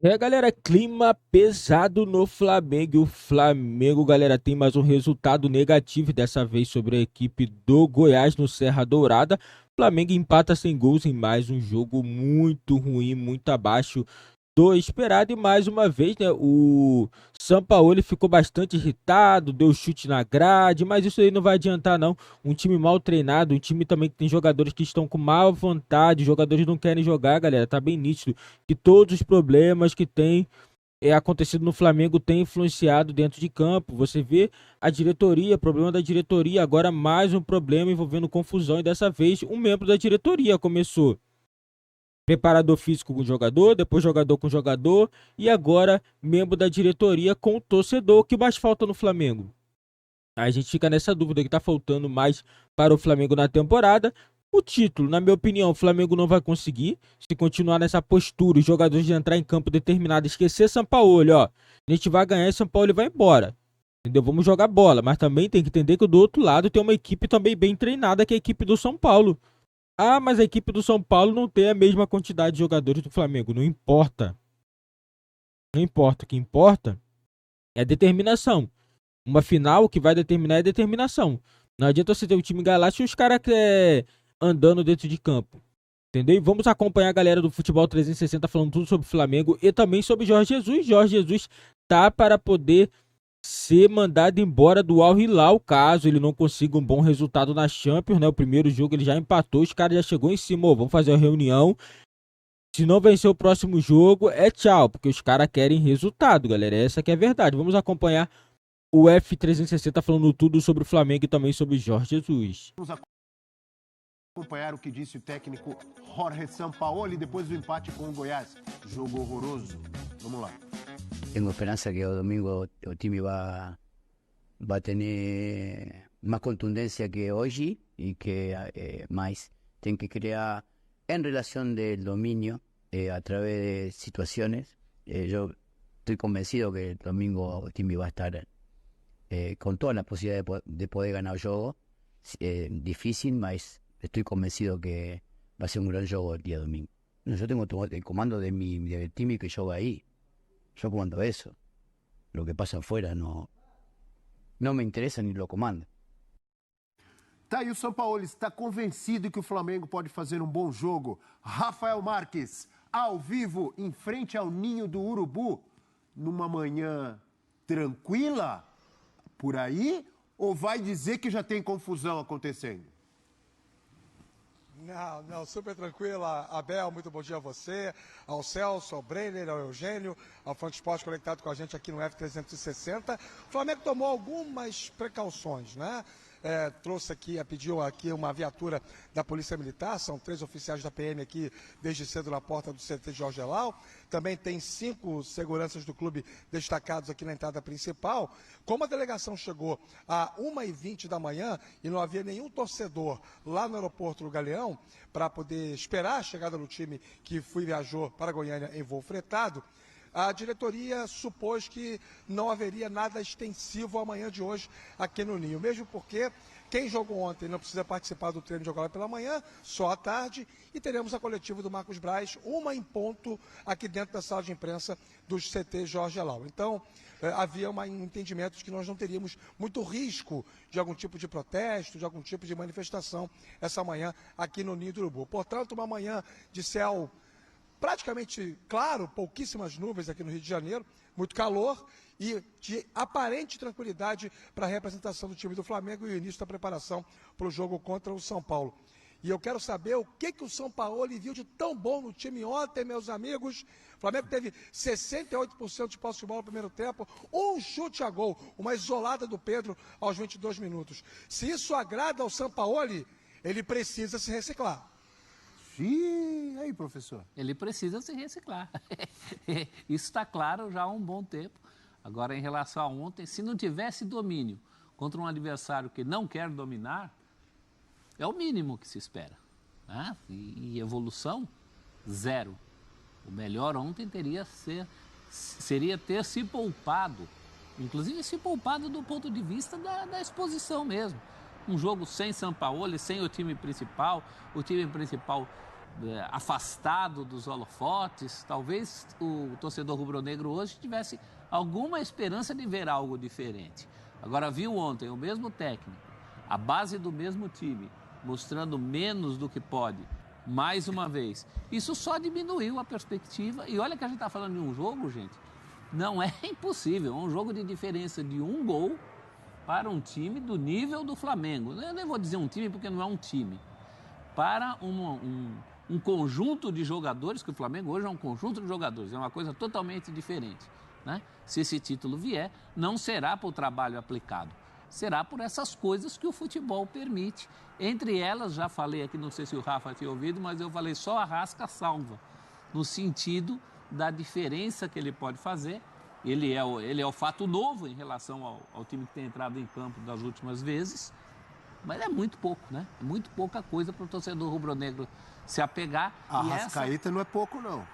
Galera, clima pesado no Flamengo. E o Flamengo, galera, tem mais um resultado negativo, dessa vez sobre a equipe do Goiás no Serra Dourada. O Flamengo empata sem gols em mais um jogo muito ruim, muito abaixo do esperado. E mais uma vez, né, o Sampaoli ficou bastante irritado, deu chute na grade, mas isso aí não vai adiantar não. Um time mal treinado, um time também que tem jogadores que estão com má vontade, jogadores não querem jogar, galera, tá bem nítido que todos os problemas que tem acontecido no Flamengo tem influenciado dentro de campo. Você vê a diretoria, problema da diretoria, agora mais um problema envolvendo confusão, e dessa vez um membro da diretoria começou preparador físico com jogador, depois jogador com jogador, e agora membro da diretoria com o torcedor. O que mais falta no Flamengo? A gente fica nessa dúvida que tá faltando mais para o Flamengo na temporada. O título, na minha opinião, o Flamengo não vai conseguir se continuar nessa postura, os jogadores de entrar em campo determinado, esquecer Sampaoli, ó. A gente vai ganhar e Sampaoli vai embora. Entendeu? Vamos jogar bola, mas também tem que entender que do outro lado tem uma equipe também bem treinada, que é a equipe do São Paulo. Ah, mas a equipe do São Paulo não tem a mesma quantidade de jogadores do Flamengo. Não importa. Não importa. O que importa é a determinação. Uma final, o que vai determinar é a determinação. Não adianta você ter um time galáctico e os caras andando dentro de campo. Entendeu? E vamos acompanhar a galera do Futebol 360 falando tudo sobre o Flamengo e também sobre Jorge Jesus. Jorge Jesus tá para poder ser mandado embora do Al Hilal, caso ele não consiga um bom resultado na Champions, né? O primeiro jogo ele já empatou, os caras já chegou em cima, vamos fazer uma reunião. Se não vencer o próximo jogo, é tchau, porque os caras querem resultado, galera. Essa que é a verdade. Vamos acompanhar o F360 falando tudo sobre o Flamengo e também sobre Jorge Jesus. Vamos acompanhar o que disse o técnico Jorge Sampaoli depois do empate com o Goiás. Jogo horroroso. Vamos lá. Tengo esperanza que el domingo el time va a tener más contundencia que hoy y que más tiene que crear en relación del dominio a través de situaciones. Yo estoy convencido que el domingo el time va a estar con toda la posibilidad de poder ganar el juego. Difícil, mas estoy convencido que va a ser un gran juego el día domingo. No, yo tengo el comando del time que juega ahí. Yo comando eso. Lo que pasa afuera no me interessa nem lo comando. Tá aí o Sampaoli, está convencido que o Flamengo pode fazer um bom jogo. Rafael Marques, ao vivo, em frente ao Ninho do Urubu, numa manhã tranquila por aí, ou vai dizer que já tem confusão acontecendo? Não, super tranquila. Abel, muito bom dia a você, ao Celso, ao Brenner, ao Eugênio, ao Fã Esporte conectado com a gente aqui no F360. O Flamengo tomou algumas precauções, né? Trouxe aqui, pediu aqui uma viatura da Polícia Militar, são 3 oficiais da PM aqui desde cedo na porta do CT Jorge Elal. Também tem 5 seguranças do clube destacados aqui na entrada principal. Como a delegação chegou a 1h20 da manhã e não havia nenhum torcedor lá no aeroporto do Galeão para poder esperar a chegada do time que viajou para Goiânia em voo fretado, a diretoria supôs que não haveria nada extensivo amanhã de hoje aqui no Ninho, mesmo porque quem jogou ontem não precisa participar do treino de agora pela manhã, só à tarde, e teremos a coletiva do Marcos Braz, 1h em ponto, aqui dentro da sala de imprensa dos CT Jorge Elal. Então, havia um entendimento de que nós não teríamos muito risco de algum tipo de protesto, de algum tipo de manifestação essa manhã aqui no Ninho do Urubu. Portanto, uma manhã de céu praticamente claro, pouquíssimas nuvens aqui no Rio de Janeiro, muito calor e de aparente tranquilidade para a representação do time do Flamengo e o início da preparação para o jogo contra o São Paulo. E eu quero saber o que o Sampaoli viu de tão bom no time ontem, meus amigos. O Flamengo teve 68% de posse de bola no primeiro tempo, um chute a gol, uma isolada do Pedro aos 22 minutos. Se isso agrada ao Sampaoli, ele precisa se reciclar. E aí, professor? Ele precisa se reciclar. Isso está claro já há um bom tempo. Agora, em relação a ontem, se não tivesse domínio contra um adversário que não quer dominar, é o mínimo que se espera, né? E evolução, zero. O melhor ontem seria ter se poupado, inclusive se poupado do ponto de vista da exposição mesmo. Um jogo sem Sampaoli, sem o time principal afastado dos holofotes. Talvez o torcedor rubro-negro hoje tivesse alguma esperança de ver algo diferente. Agora, viu ontem o mesmo técnico, a base do mesmo time, mostrando menos do que pode, mais uma vez. Isso só diminuiu a perspectiva. E olha que a gente está falando de um jogo, gente, não é impossível. É um jogo de diferença de 1 gol para um time do nível do Flamengo. Eu nem vou dizer um time porque não é um time. Para um conjunto de jogadores, que o Flamengo hoje é um conjunto de jogadores, é uma coisa totalmente diferente, né? Se esse título vier, não será por trabalho aplicado, será por essas coisas que o futebol permite. Entre elas, já falei aqui, não sei se o Rafa tinha ouvido, mas eu falei só a Rasca salva, no sentido da diferença que ele pode fazer. Ele é o fato novo em relação ao time que tem entrado em campo das últimas vezes, mas é muito pouco, né? É muito pouca coisa para o torcedor rubro-negro se apegar. A Arrascaeta não é pouco, não.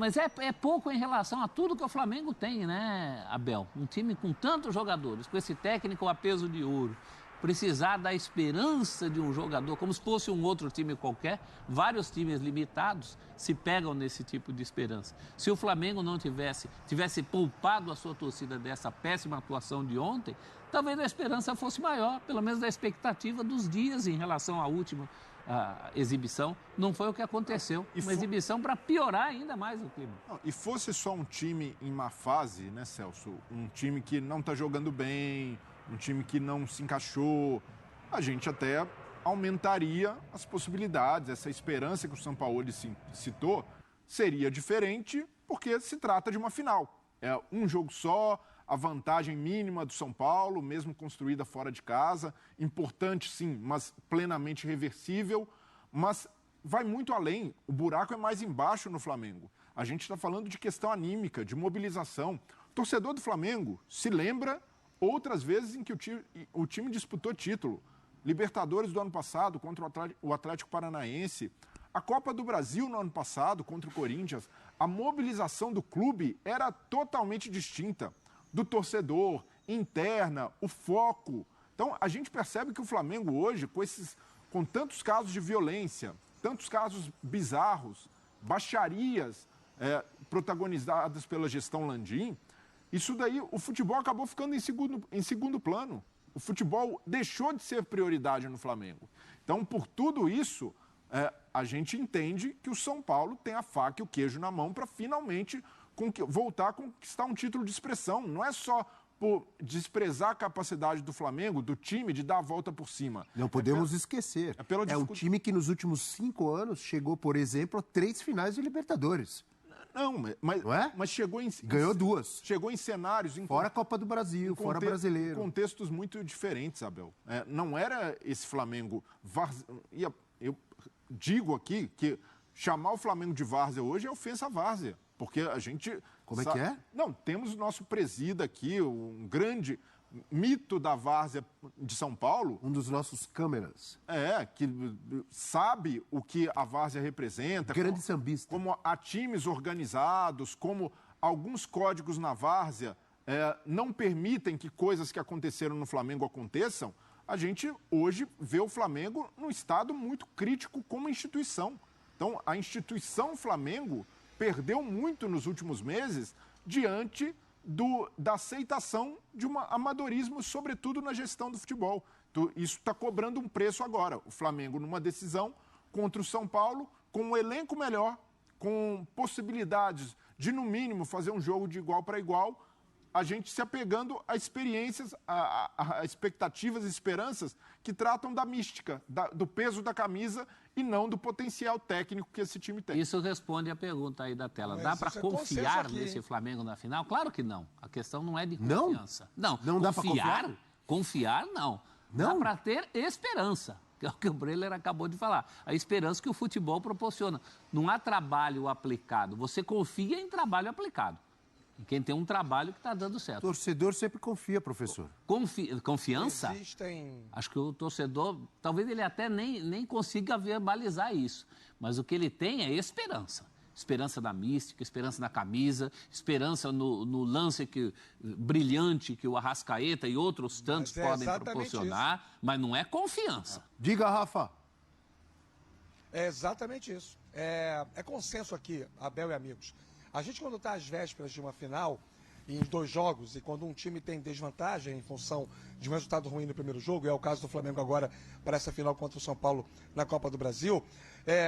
Mas é pouco em relação a tudo que o Flamengo tem, né, Abel? Um time com tantos jogadores, com esse técnico a peso de ouro, precisar da esperança de um jogador, como se fosse um outro time qualquer, vários times limitados se pegam nesse tipo de esperança. Se o Flamengo não tivesse poupado a sua torcida dessa péssima atuação de ontem, talvez a esperança fosse maior, pelo menos da expectativa dos dias em relação à última exibição. Não foi o que aconteceu. Uma exibição para piorar ainda mais o clima. E fosse só um time em má fase, né, Celso? Um time que não está jogando bem, um time que não se encaixou, a gente até aumentaria as possibilidades. Essa esperança que o Sampaoli citou seria diferente, porque se trata de uma final. É um jogo só, a vantagem mínima do São Paulo, mesmo construída fora de casa, importante sim, mas plenamente reversível, mas vai muito além, o buraco é mais embaixo no Flamengo. A gente está falando de questão anímica, de mobilização. O torcedor do Flamengo se lembra outras vezes em que o time disputou título. Libertadores do ano passado contra o Atlético Paranaense, a Copa do Brasil no ano passado contra o Corinthians. A mobilização do clube era totalmente distinta do torcedor, interna, o foco. Então, a gente percebe que o Flamengo hoje, com tantos casos de violência, tantos casos bizarros, baixarias protagonizadas pela gestão Landim, isso daí, o futebol acabou ficando em segundo plano. O futebol deixou de ser prioridade no Flamengo. Então, por tudo isso, a gente entende que o São Paulo tem a faca e o queijo na mão para finalmente voltar a conquistar um título de expressão. Não é só por desprezar a capacidade do Flamengo, do time, de dar a volta por cima. Não podemos esquecer. É um time que nos últimos 5 anos chegou, por exemplo, a 3 finais de Libertadores. Não, mas chegou em... Ganhou 2. Chegou em cenários... Fora a Copa do Brasil, fora brasileiro. Contextos muito diferentes, Abel. Não era esse Flamengo... Eu digo aqui que chamar o Flamengo de várzea hoje é ofensa à várzea. Porque a gente... Como é que é? Não, temos o nosso presida aqui, um grande mito da várzea de São Paulo. Um dos nossos câmeras. Que sabe o que a várzea representa. Grande sambista. Como há times organizados, como alguns códigos na várzea não permitem que coisas que aconteceram no Flamengo aconteçam. A gente hoje vê o Flamengo num estado muito crítico como instituição. Então, a instituição Flamengo perdeu muito nos últimos meses diante da aceitação de um amadorismo, sobretudo na gestão do futebol. Então, isso está cobrando um preço agora. O Flamengo, numa decisão contra o São Paulo, com um elenco melhor, com possibilidades de, no mínimo, fazer um jogo de igual para igual, a gente se apegando a experiências, a expectativas e esperanças que tratam da mística, do peso da camisa e não do potencial técnico que esse time tem. Isso responde a pergunta aí da tela. Dá para confiar nesse Flamengo na final? Claro que não. A questão não é de confiança. Não dá para confiar? Confiar, não. Dá para ter esperança, que é o que o Breler acabou de falar. A esperança que o futebol proporciona. Não há trabalho aplicado. Você confia em trabalho aplicado. E quem tem um trabalho que está dando certo. O torcedor sempre confia, professor. Confiança? Acho que o torcedor, talvez ele até nem consiga verbalizar isso. Mas o que ele tem é esperança. Esperança da mística, esperança na camisa, esperança no lance brilhante que o Arrascaeta e outros tantos podem proporcionar. Mas não é confiança. Diga, Rafa. É exatamente isso. é consenso aqui, Abel e amigos. A gente, quando está às vésperas de uma final, em 2 jogos, e quando um time tem desvantagem em função de um resultado ruim no primeiro jogo, e é o caso do Flamengo agora para essa final contra o São Paulo na Copa do Brasil,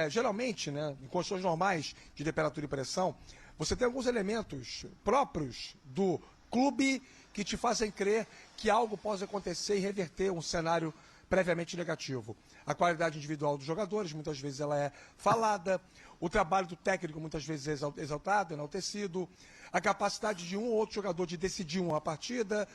geralmente, né, em condições normais de temperatura e pressão, você tem alguns elementos próprios do clube que te fazem crer que algo pode acontecer e reverter um cenário previamente negativo. A qualidade individual dos jogadores, muitas vezes ela é falada, o trabalho do técnico muitas vezes é exaltado, enaltecido, a capacidade de um ou outro jogador de decidir uma partida,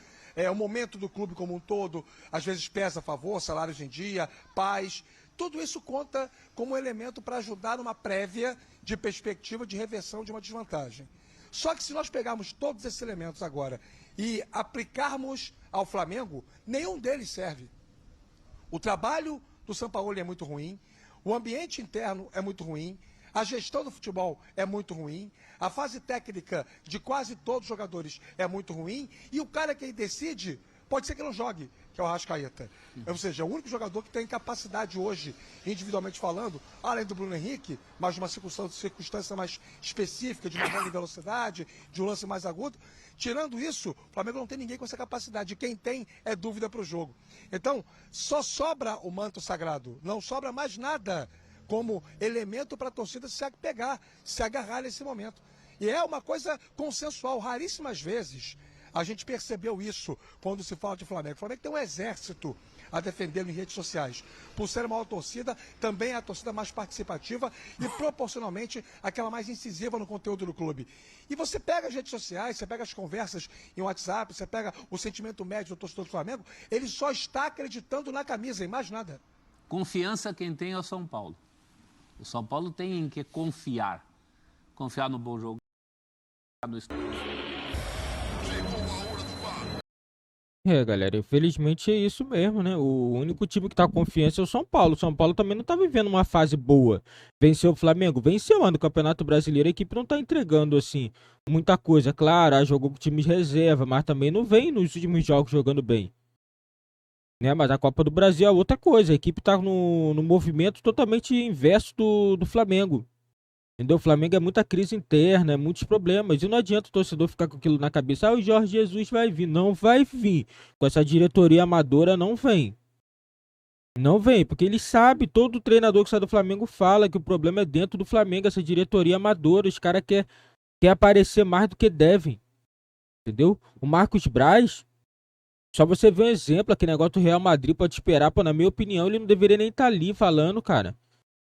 o momento do clube como um todo, às vezes pesa a favor, salários em dia, paz, tudo isso conta como elemento para ajudar numa prévia de perspectiva de reversão de uma desvantagem. Só que se nós pegarmos todos esses elementos agora e aplicarmos ao Flamengo, nenhum deles serve. O trabalho do Sampaoli é muito ruim, o ambiente interno é muito ruim, a gestão do futebol é muito ruim, a fase técnica de quase todos os jogadores é muito ruim, e o cara que decide pode ser que não jogue, que é o Arrascaeta. Ou seja, é o único jogador que tem capacidade hoje, individualmente falando, além do Bruno Henrique, mas de uma circunstância mais específica, de uma grande velocidade, de um lance mais agudo. Tirando isso, o Flamengo não tem ninguém com essa capacidade. Quem tem é dúvida para o jogo. Então, só sobra o manto sagrado, não sobra mais nada como elemento para a torcida se pegar, se agarrar nesse momento. E é uma coisa consensual. Raríssimas vezes a gente percebeu isso quando se fala de Flamengo. O Flamengo tem um exército a defendê-lo em redes sociais. Por ser a maior torcida, também é a torcida mais participativa e proporcionalmente aquela mais incisiva no conteúdo do clube. E você pega as redes sociais, você pega as conversas em WhatsApp, você pega o sentimento médio do torcedor do Flamengo, ele só está acreditando na camisa e mais nada. Confiança quem tem é o São Paulo. O São Paulo tem que confiar. Confiar no bom jogo. Galera, infelizmente é isso mesmo, né? O único time que tá com confiança é o São Paulo. O São Paulo também não tá vivendo uma fase boa. Venceu o Flamengo? Venceu, mano. No Campeonato Brasileiro a equipe não tá entregando, assim, muita coisa. Claro, jogou com times reserva, mas também não vem nos últimos jogos jogando bem. Né? Mas a Copa do Brasil é outra coisa. A equipe tá no movimento totalmente inverso do Flamengo. Entendeu? O Flamengo é muita crise interna, é muitos problemas. E não adianta o torcedor ficar com aquilo na cabeça. Ah, o Jorge Jesus vai vir. Não vai vir. Com essa diretoria amadora, não vem. Não vem, porque ele sabe, todo treinador que sai do Flamengo fala que o problema é dentro do Flamengo, essa diretoria amadora. Os caras querem aparecer mais do que devem. Entendeu? O Marcos Braz, só você ver um exemplo, aquele negócio do Real Madrid pode esperar. Pô, na minha opinião, ele não deveria nem estar ali falando, cara.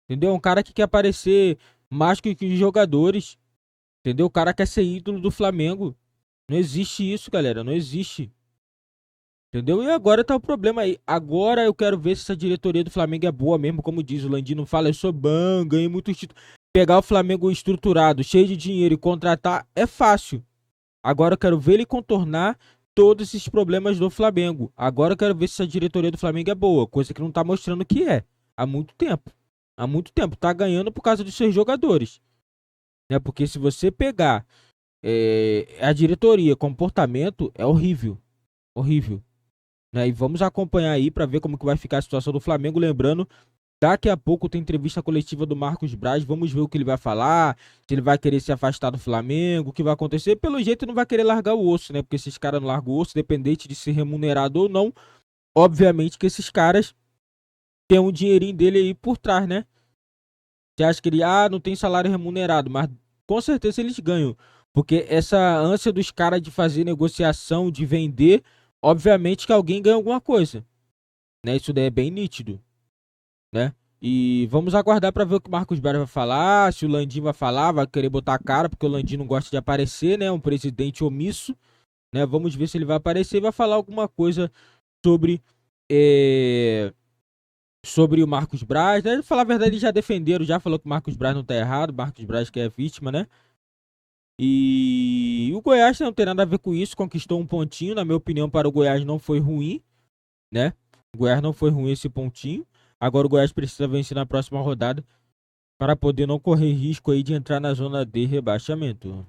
Entendeu? É um cara que quer aparecer mais que os jogadores, entendeu? O cara quer ser ídolo do Flamengo. Não existe isso, galera, não existe. Entendeu? E agora tá o problema aí. Agora eu quero ver se essa diretoria do Flamengo é boa mesmo, como diz o Landino, fala, eu sou bom, ganhei muitos títulos. Pegar o Flamengo estruturado, cheio de dinheiro e contratar é fácil. Agora eu quero ver ele contornar todos esses problemas do Flamengo. Agora eu quero ver se essa diretoria do Flamengo é boa, coisa que não tá mostrando que é. Há muito tempo. Há muito tempo. Tá ganhando por causa dos seus jogadores. Né? Porque se você pegar a diretoria, comportamento, é horrível. Horrível. Né? E vamos acompanhar aí para ver como que vai ficar a situação do Flamengo. Lembrando, daqui a pouco tem entrevista coletiva do Marcos Braz. Vamos ver o que ele vai falar. Se ele vai querer se afastar do Flamengo. O que vai acontecer. Pelo jeito não vai querer largar o osso, né? Porque esses caras não largam o osso, independente de ser remunerado ou não. Obviamente que esses caras tem um dinheirinho dele aí por trás, né? Você acha que ele, não tem salário remunerado, mas com certeza eles ganham. Porque essa ânsia dos caras de fazer negociação, de vender, obviamente que alguém ganha alguma coisa. Né? Isso daí é bem nítido. Né? E vamos aguardar para ver o que o Marcos Braz vai falar, se o Landim vai falar, vai querer botar a cara, porque o Landim não gosta de aparecer, né? Um presidente omisso. Né? Vamos ver se ele vai aparecer e vai falar alguma coisa sobre o Marcos Braz, né? Falar a verdade, eles já defenderam, já falou que o Marcos Braz não tá errado, o Marcos Braz que é vítima, né? E o Goiás não tem nada a ver com isso, conquistou um pontinho, na minha opinião, para o Goiás não foi ruim, né? O Goiás não foi ruim esse pontinho. Agora o Goiás precisa vencer na próxima rodada para poder não correr risco aí de entrar na zona de rebaixamento.